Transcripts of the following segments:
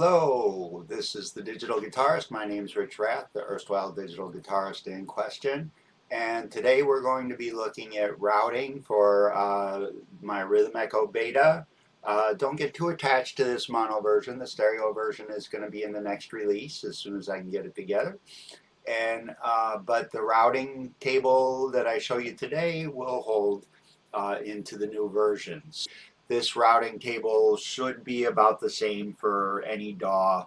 Hello, this is the Digital Guitarist. My name is Rich Rath, the erstwhile digital guitarist in question. And today we're going to be looking at routing for my RhythmEcho beta. Don't get too attached to this mono version. The stereo version is going to be in the next release as soon as I can get it together. But the routing cable that I show you today will hold into the new versions. This routing table should be about the same for any DAW.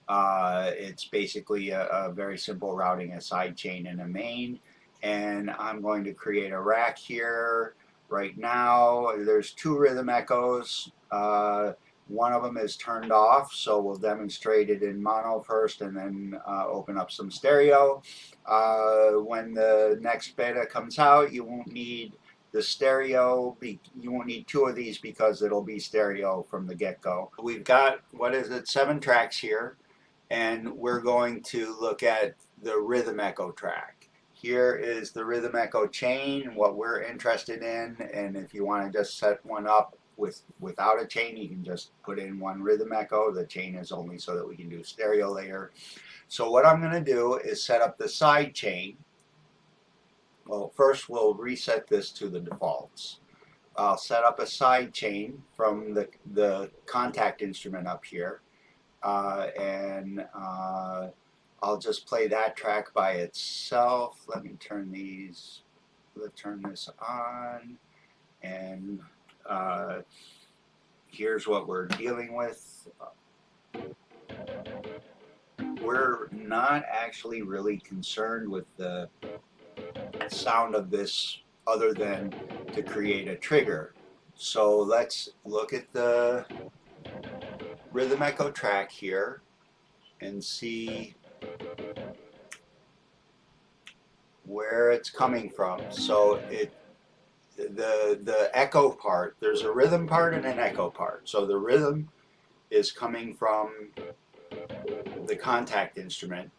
It's basically a very simple routing, a sidechain and a main. And I'm going to create a rack here right now. There's two RhythmEchos. One of them is turned off, so we'll demonstrate it in mono first and then open up some stereo. When the next beta comes out, you won't need the stereo, you won't need two of these because it'll be stereo from the get-go. We've got, 7 tracks here, and we're going to look at the RhythmEcho track. Here is the RhythmEcho chain, what we're interested in, and if you want to just set one up without a chain, you can just put in one RhythmEcho. The chain is only so that we can do stereo later. So what I'm going to do is set up the side chain. Well, first we'll reset this to the defaults. I'll set up a side chain from the contact instrument up here, and I'll just play that track by itself. Let me turn this on, and here's what we're dealing with. We're not actually really concerned with the sound of this other than to create a trigger. So let's look at the RhythmEcho track here and see where it's coming from. So the echo part, there's a rhythm part and an echo part. So the rhythm is coming from the contact instrument,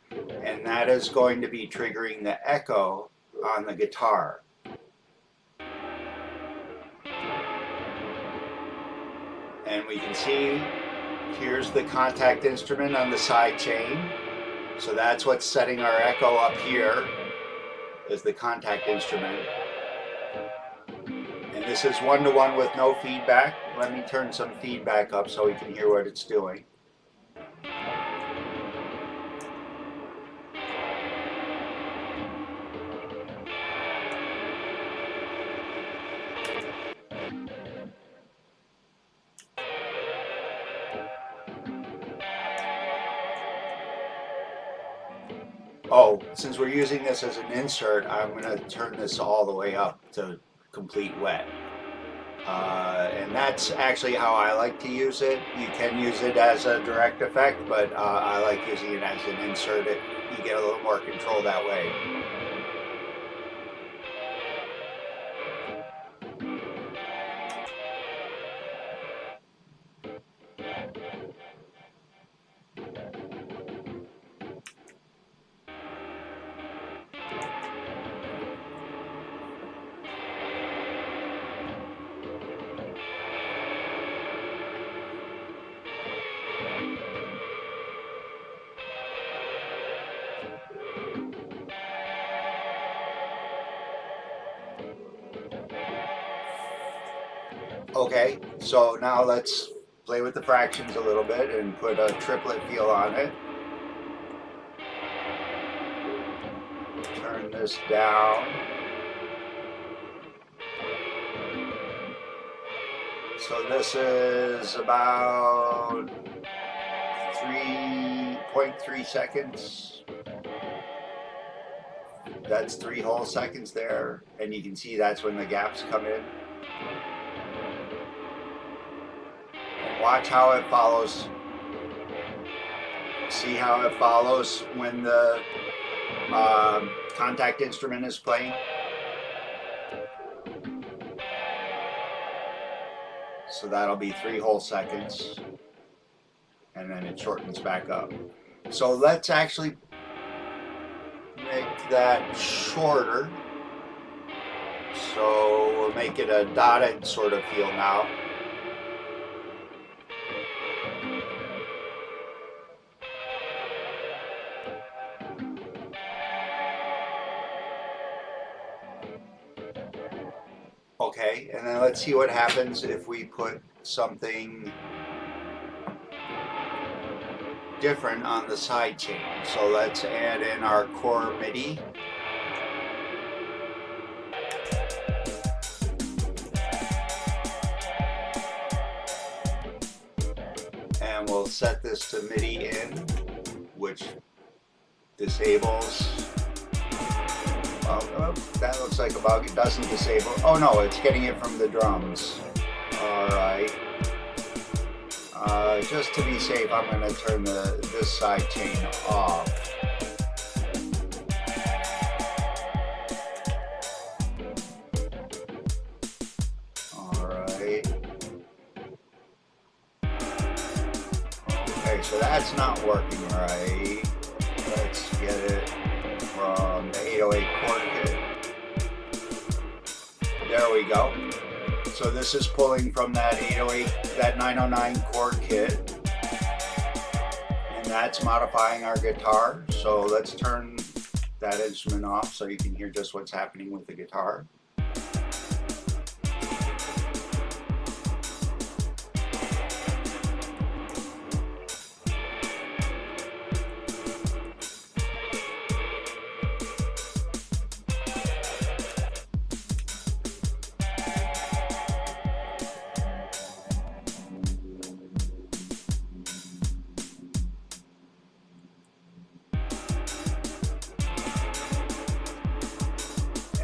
and that is going to be triggering the echo on the guitar. And we can see here's the contact instrument on the side chain. So that's what's setting our echo up here, is the contact instrument. And this is one-to-one with no feedback. Let me turn some feedback up so we can hear what it's doing. Oh, since we're using this as an insert, I'm going to turn this all the way up to complete wet. And that's actually how I like to use it. You can use it as a direct effect, but I like using it as an insert. You get a little more control that way. Okay, so now let's play with the fractions a little bit and put a triplet feel on it. Turn this down. So this is about 3.3 seconds. That's 3 whole seconds there, and you can see that's when the gaps come in. And watch how it follows. See how it follows when the contact instrument is playing. So that'll be 3 whole seconds, and then it shortens back up. So let's actually make that shorter. So we'll make it a dotted sort of feel now. Okay, and then let's see what happens if we put something different on the side chain. So let's add in our core MIDI. And we'll set this to MIDI in, which disables. Oh, that looks like a bug. It doesn't disable. Oh no, it's getting it from the drums. Alright. Just to be safe, I'm going to turn this side chain off. Alright. Okay, so that's not working right. Let's get it from the 808 chord kit. There we go. So this is pulling from that 808, that 909 chord kit, and that's modifying our guitar. So let's turn that instrument off so you can hear just what's happening with the guitar.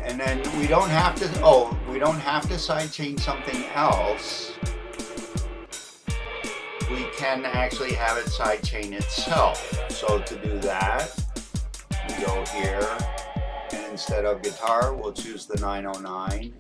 And then we don't have to, we don't have to sidechain something else. We can actually have it sidechain itself. So to do that, we go here, and instead of guitar, we'll choose the 909.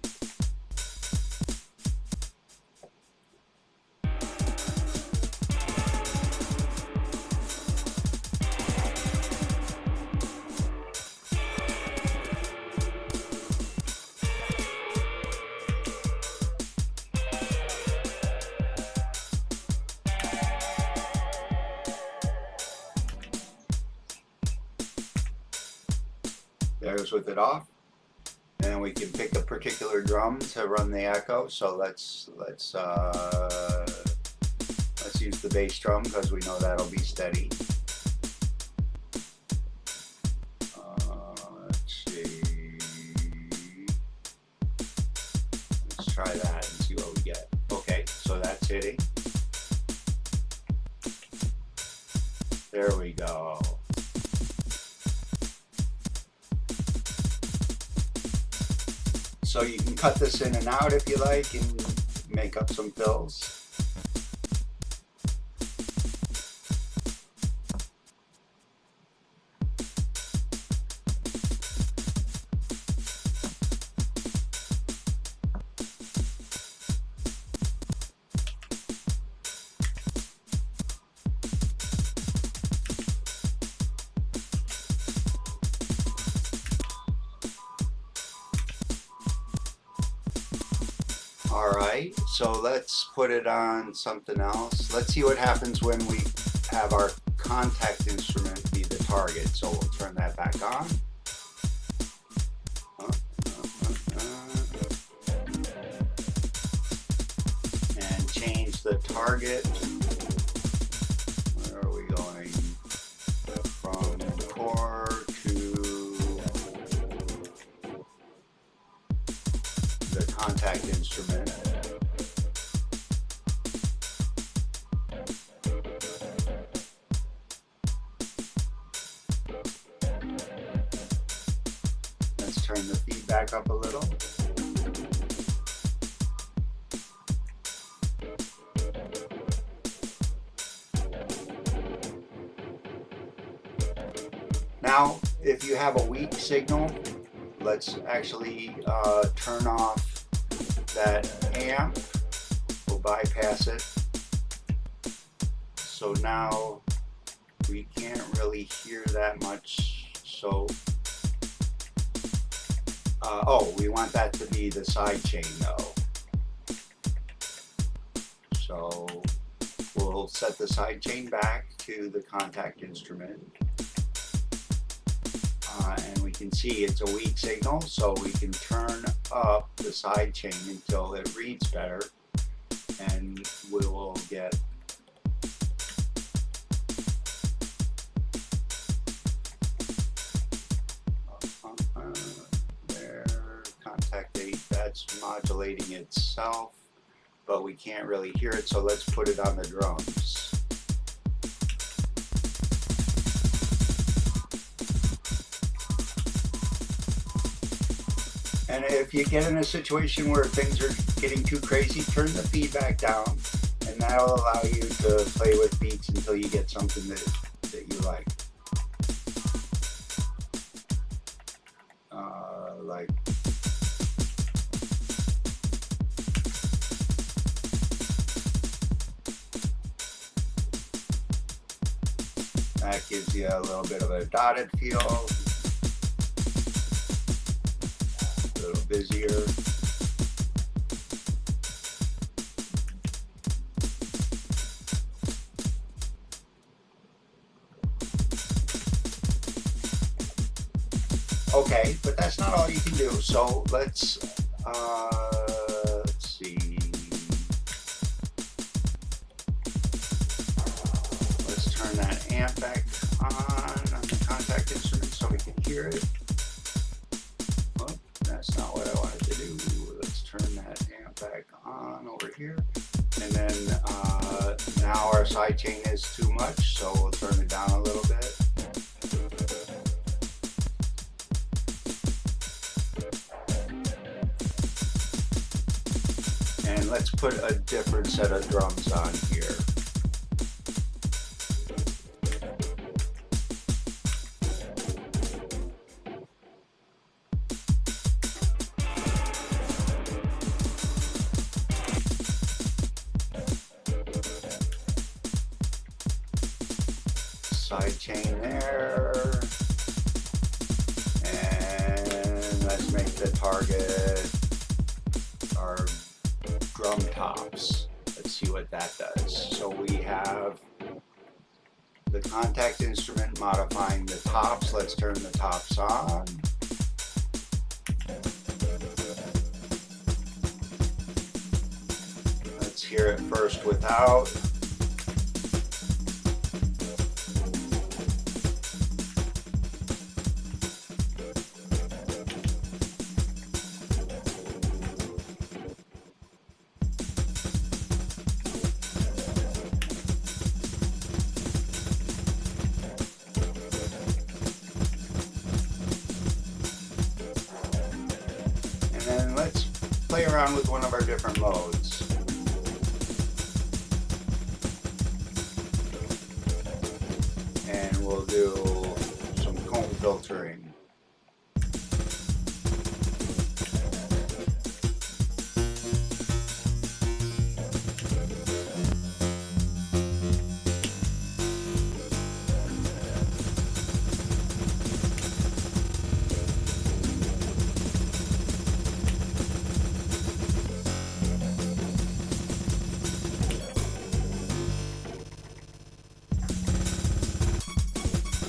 There's with it off, and we can pick a particular drum to run the echo. So let's use the bass drum because we know that'll be steady. Let's see. Let's try that and see what we get. Okay, so that's hitting. There we go. So you can cut this in and out if you like and make up some fills. Alright, so let's put it on something else. Let's see what happens when we have our contact instrument be the target. So we'll turn that back on. And change the target. Where are we going? From core to the contact instrument. Let's turn the feedback up a little. Now, if you have a weak signal, let's actually turn off that amp. We'll bypass it. So now we can't really hear that much. So, we want that to be the side chain though. So we'll set the side chain back to the contact instrument. And we can see it's a weak signal, so we can turn up the side chain until it reads better, and we will get there, contact 8, that's modulating itself, but we can't really hear it, so let's put it on the drums. And if you get in a situation where things are getting too crazy, turn the feedback down, and that'll allow you to play with beats until you get something that you like. That gives you a little bit of a dotted feel, a little busier. Okay, but that's not all you can do. So let's see. Let's turn that amp back on the contact instrument so we can hear it. Oh, that's not what I wanted to do. Let's turn that amp back on over here. And then now our sidechain is too much, so we'll turn it down a little bit. And let's put a different set of drums on here. Side chain there. And let's make the target our drum tops. Let's see what that does. So we have the contact instrument modifying the tops. Let's turn the tops on. Let's hear it first without. And then let's play around with one of our different modes. And we'll do some comb filtering.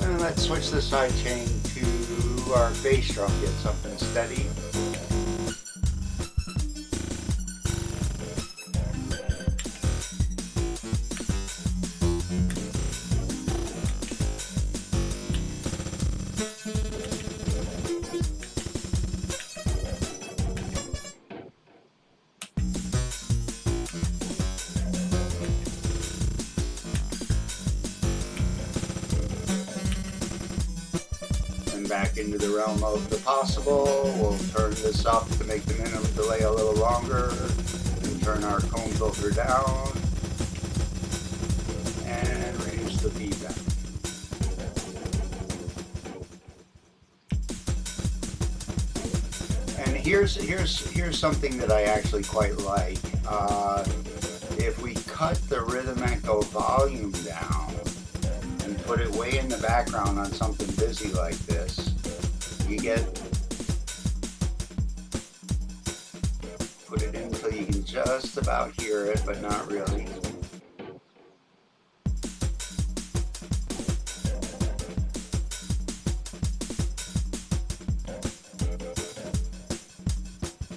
And let's switch the sidechain to our bass drum, get something steady. Back into the realm of the possible. We'll turn this up to make the minimum delay a little longer, and turn our comb filter down, and reduce the feedback. And here's something that I actually quite like. If we cut the RhythmEcho volume down and put it way in the background on something busy like this, you put it in until you can just about hear it, but not really.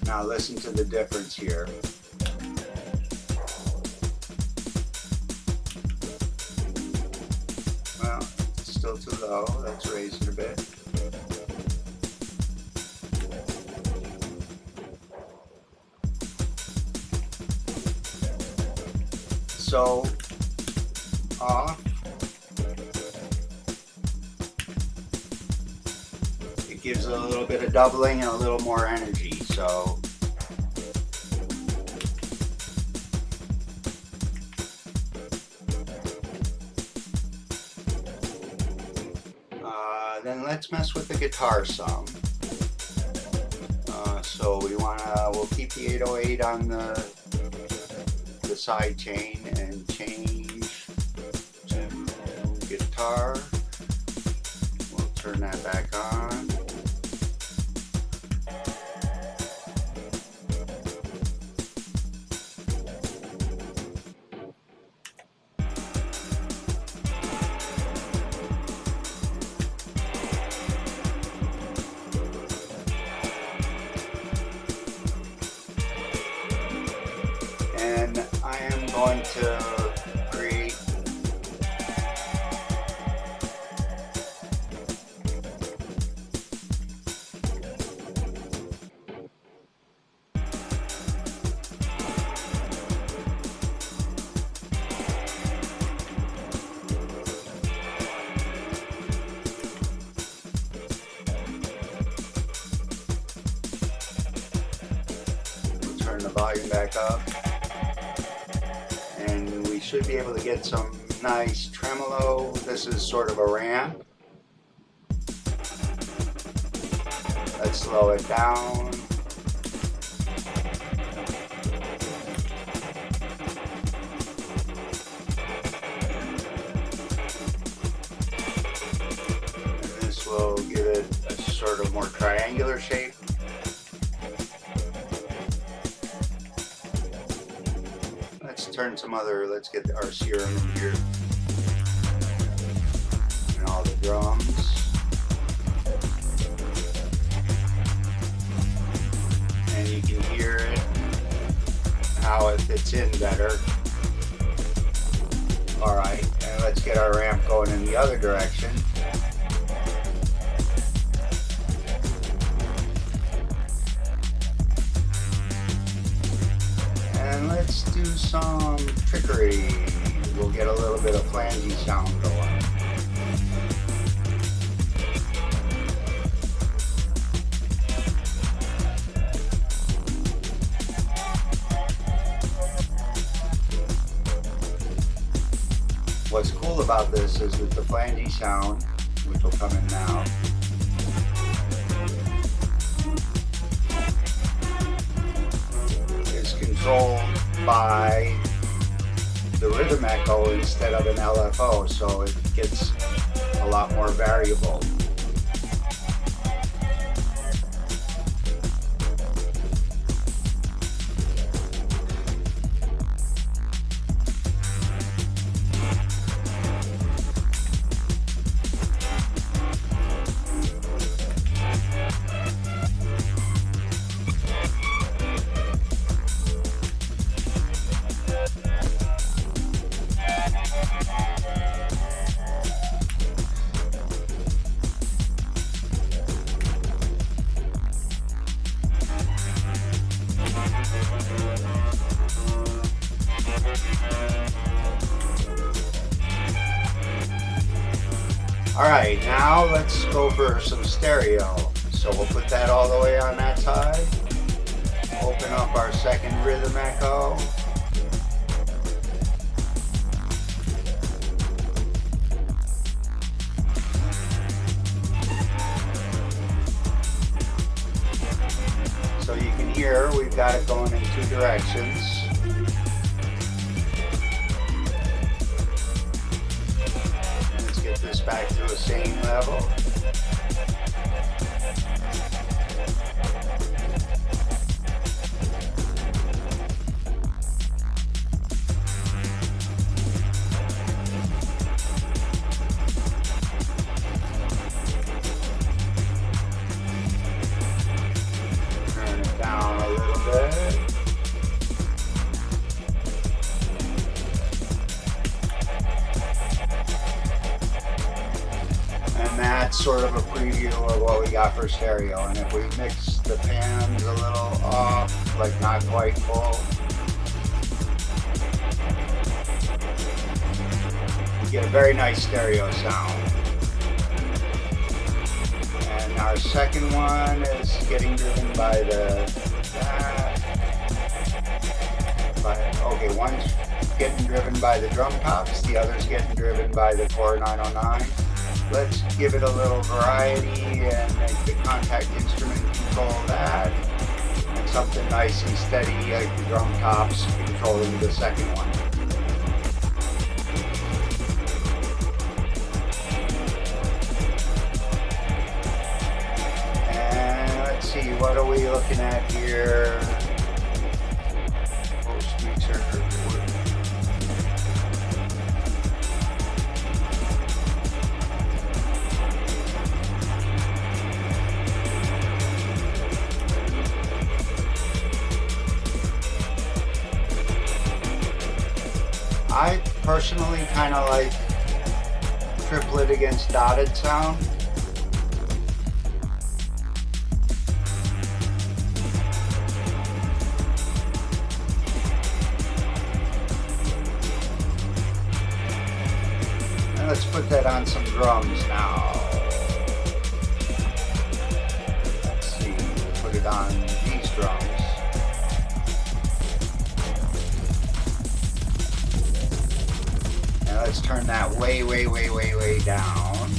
Now listen to the difference here. Well, it's still too low. Let's raise it a bit. So, off. It gives it a little bit of doubling and a little more energy. So, then let's mess with the guitar some. So we'll keep the 808 on the side chain and change to guitar. We'll turn that back on. And I am going to create we'll turn the volume back up. And we should be able to get some nice tremolo. This is sort of a ramp. Let's slow it down. And this will give it a sort of more triangular shape. Let's get our serum in here. And all the drums. And you can hear it, how it fits in better. Alright, and let's get our ramp going in the other direction. And let's do some trickery. We'll get a little bit of flangey sound going. What's cool about this is that the flangey sound, which will come in now, is controlled by the RhythmEcho instead of an LFO, so it gets a lot more variable. Alright, now let's go for some stereo. So we'll put that all the way on that side. Open up our second RhythmEcho. So you can hear we've got it going in two directions. This back to the same level. Turn it down a little. sort of a preview of what we got for stereo. And if we mix the pans a little off, like not quite full, you get a very nice stereo sound. And our second one is getting driven by okay, one's getting driven by the drum tops, the other's getting driven by the Core 909. Let's give it a little variety and make the contact instrument control that. And something nice and steady like the drum tops controlling the second one. And let's see, what are we looking at here? Most tweaks are I personally kind of like triplet against dotted sound. And let's put that on some drums now. Let's see, put it on these drums. Let's turn that way down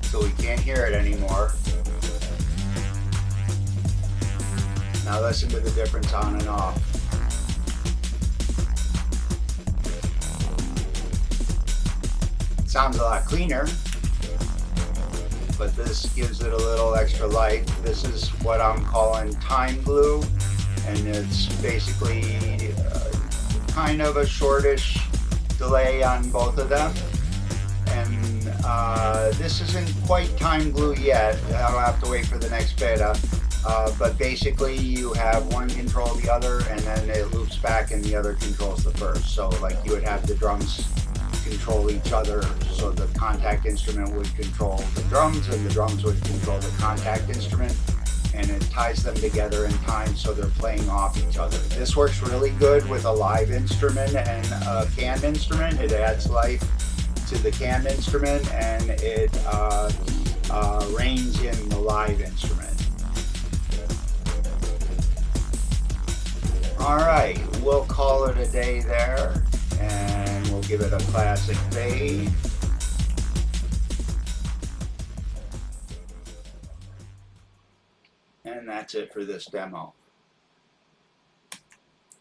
so we can't hear it anymore. Now listen to the difference on and off. It sounds a lot cleaner, but this gives it a little extra light. This is what I'm calling time glue, and it's basically kind of a shortish delay on both of them, and this isn't quite time glue yet. I'll have to wait for the next beta, but basically you have one control the other, and then it loops back and the other controls the first. So like you would have the drums control each other, so the contact instrument would control the drums and the drums would control the contact instrument, and it ties them together in time so they're playing off each other. This works really good with a live instrument and a canned instrument. It adds life to the canned instrument, and it reins in the live instrument. Alright, we'll call it a day there, and we'll give it a classic fade. And that's it for this demo.